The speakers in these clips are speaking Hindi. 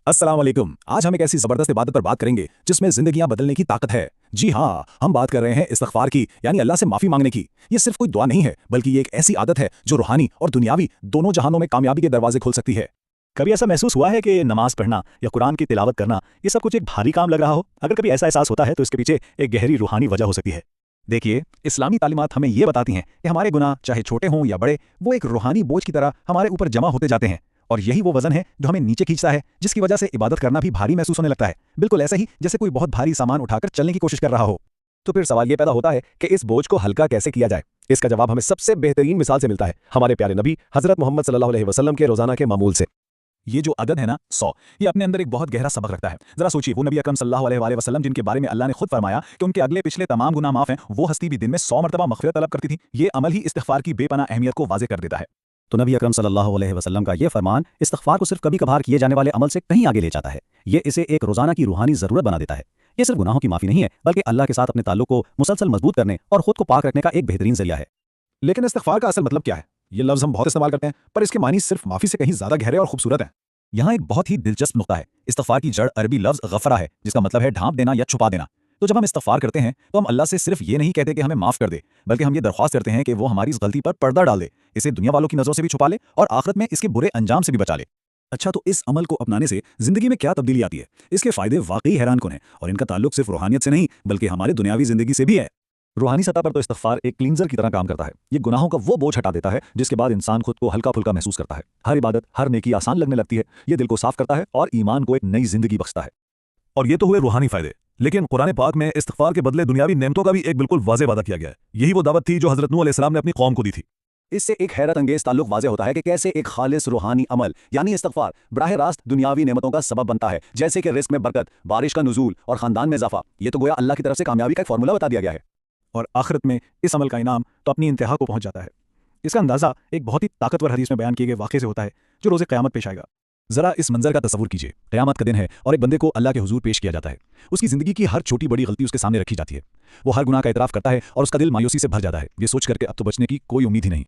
अस्सलाम वालेकुम। आज हम एक ऐसी ज़बरदस्त इबादत पर बात करेंगे जिसमें ज़िंदगियां बदलने की ताकत है। जी हाँ, हम बात कर रहे हैं इस्तिग़फ़ार की, यानी अल्लाह से माफ़ी मांगने की। ये सिर्फ कोई दुआ नहीं है, बल्कि ये एक ऐसी आदत है जो रूहानी और दुनियावी दोनों जहानों में कामयाबी के दरवाजे खोल सकती है। कभी ऐसा महसूस हुआ है कि नमाज पढ़ना या कुरान की तिलावत करना ये सब कुछ एक भारी काम लग रहा हो? अगर कभी ऐसा एहसास होता है तो इसके पीछे एक गहरी रूहानी वजह हो सकती है। देखिए, इस्लामी तालीमात हमें ये बताती हैं कि हमारे गुनाह, चाहे छोटे हों या बड़े, वो एक रूहानी बोझ की तरह हमारे ऊपर जमा होते जाते हैं। और यही वो वजन है जो हमें नीचे खींचता है, जिसकी वजह से इबादत करना भी भारी महसूस होने लगता है। बिल्कुल ऐसा ही जैसे कोई बहुत भारी सामान उठाकर चलने की कोशिश कर रहा हो। तो फिर सवाल ये पैदा होता है कि इस बोझ को हल्का कैसे किया जाए। इसका जवाब हमें सबसे बेहतरीन मिसाल से मिलता है, हमारे प्यारे नबी हज़रत मोहम्मद सल्लल्लाहु अलैहि वसल्लम के रोज़ाना के मामूल से। ये जो अदद है ना 100, ये अपने अंदर एक बहुत गहरा सबक रखता है। जरा सोचिए, वो नबी अकरम सल्लल्लाहु अलैहि वसल्लम जिनके बारे में अल्लाह ने खुद फरमाया कि उनके अगले पिछले तमाम गुनाह माफ हैं, वो हस्ती भी दिन में 100 मरतबा मग़फ़िरत तलब करती थी। ये अमल ही इस्तिग़फ़ार की बेपनाह अहमियत को वाज़ेह कर देता है। तो नबी अकरम सल्लल्लाहु अलैहि वसल्लम का ये फरमान इस्तिग़फ़ार को सिर्फ कभी कभार किए जाने वाले अमल से कहीं आगे ले जाता है। ये इसे एक रोज़ाना की रूहानी ज़रूरत बना देता है। ये सिर्फ गुनाहों की माफ़ी नहीं है, बल्कि अल्लाह के साथ अपने ताल्लुक़ को मुसलसल मजबूत करने और खुद को पाक रखने का एक बेहतरीन ज़रिया है। लेकिन इस्तिग़फ़ार का असल मतलब क्या है? ये लफ्ज़ हम बहुत इस्तेमाल करते हैं, पर इसके मानी सिर्फ माफ़ी से कहीं ज़्यादा गहरे और खूबसूरत हैं। यहाँ एक बहुत ही दिलचस्प नुक्ता है। इस्तिग़फ़ार की जड़ अरबी लफ्ज़ गफ़रा है, जिसका मतलब है ढांप देना या छुपा देना। तो जब हम इस्तिग़फ़ार करते हैं तो हम अल्लाह से सिर्फ ये नहीं कहते कि हमें माफ़ कर दे, बल्कि हम ये दरख्वास्त करते हैं कि वो हमारी इस गलती पर पर्दा डाल दे, इसे दुनिया वालों की नज़रों से भी छुपा ले और आखिरत में इसके बुरे अंजाम से भी बचा ले। अच्छा, तो इस अमल को अपनाने से ज़िंदगी में क्या तब्दीली आती है? इसके फ़ायदे वाक़ई हैरानकुन हैं, और इनका ताल्लुक सिर्फ रूहानियत से नहीं, बल्कि हमारे दुनियावी ज़िंदगी से भी है। रूहानी सतह पर तो इस्तिग़फ़ार एक क्लींजर की तरह काम करता है। ये गुनाहों का वो बोझ हटा देता है जिसके बाद इंसान खुद को हल्का फुल्का महसूस करता है। हर इबादत, हर नेकी आसान लगने लगती है। ये दिल को साफ करता है और ईमान को एक नई जिंदगी बख्शता है। और ये तो हुए रूहानी फायदे, लेकिन कुरान पाक में इस्तिग़फ़ार के बदले दुनियावी नेमतों का भी एक बिल्कुल वाज़ेह वादा किया गया है। यही वो दावत थी जो हज़रत नूह अलैहिस्सलाम ने अपनी कौम को दी थी। इससे एक हैरत अंगेज ताल्लुक वाज़ेह होता है कि कैसे एक खालिस रूहानी अमल यानी इस्तिग़फ़ार बराह रास्त दुनियावी नेमतों का सबब बनता है, जैसे कि रिज़्क़ में बरकत, बारिश का नुज़ूल और ख़ानदान में इज़ाफ़ा। ये तो गोया अल्लाह की तरफ से कामयाबी का एक फार्मूला बता दिया गया है। और आखिरत में इस अमल का इनाम तो अपनी इंतहा को पहुंच जाता है। इसका अंदाज़ा एक बहुत ही ताकतवर हदीस में बयान किए गए वाक़े से होता है जो रोज़े क़यामत पेश आएगा। ज़रा इस मंजर का तसव्वुर कीजिए। क़यामत का दिन है और एक बंदे को अल्लाह के हुज़ूर पेश किया जाता है। उसकी ज़िंदगी की हर छोटी बड़ी गलती उसके सामने रखी जाती है। वो हर गुनाह का इतराफ़ करता है और उसका दिल मायूसी से भर जाता है, ये सोच करके अब तो बचने की कोई उम्मीद ही नहीं।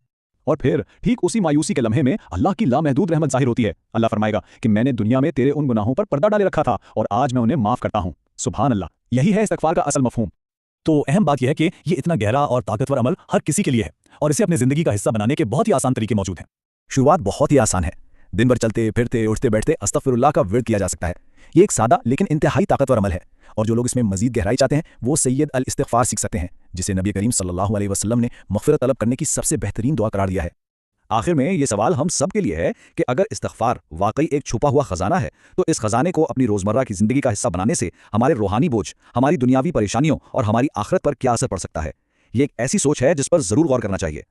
और फिर ठीक उसी मायूसी के लम्हे में अल्लाह की लामहदूद रहमत ज़ाहिर होती है। अल्लाह फरमाएगा कि मैंने दुनिया में तेरे उन गुनाहों पर पर्दा डाले रखा था और आज मैं उन्हें माफ़ करता हूँ। सुभान अल्लाह, यही है इस्तिग़फ़ार का असल मफ़हूम। तो अहम बात यह है कि ये इतना गहरा और ताकतवर अमल हर किसी के लिए है, और इसे अपनी ज़िंदगी का हिस्सा बनाने के बहुत ही आसान तरीके मौजूद हैं। शुरुआत बहुत ही आसान है। दिन भर चलते फिरते उठते बैठते अस्तग़फ़िरुल्लाह का विर्द किया जा सकता है। ये एक सादा लेकिन इंतहाई ताकतवर अमल है, और जो लोग इसमें मज़ीद गहराई चाहते हैं वो सैयद अल इस्तिग़फ़ार सीख सकते हैं, जिसे नबी करीम सल्लल्लाहु अलैहि वसल्लम ने मग़फ़िरत तलब करने की सबसे बेहतरीन दुआ करार दिया है। आखिर में ये सवाल हम सब के लिए है कि अगर इस्तिग़फ़ार वाकई एक छुपा हुआ ख़जाना है, तो इस ख़जाने को अपनी रोज़मर्रा की ज़िंदगी का हिस्सा बनाने से हमारे रूहानी बोझ, हमारी दुनियावी परेशानियों और हमारी आखिरत पर क्या असर पड़ सकता है। ये एक ऐसी सोच है जिस पर ज़रूर गौर करना चाहिए।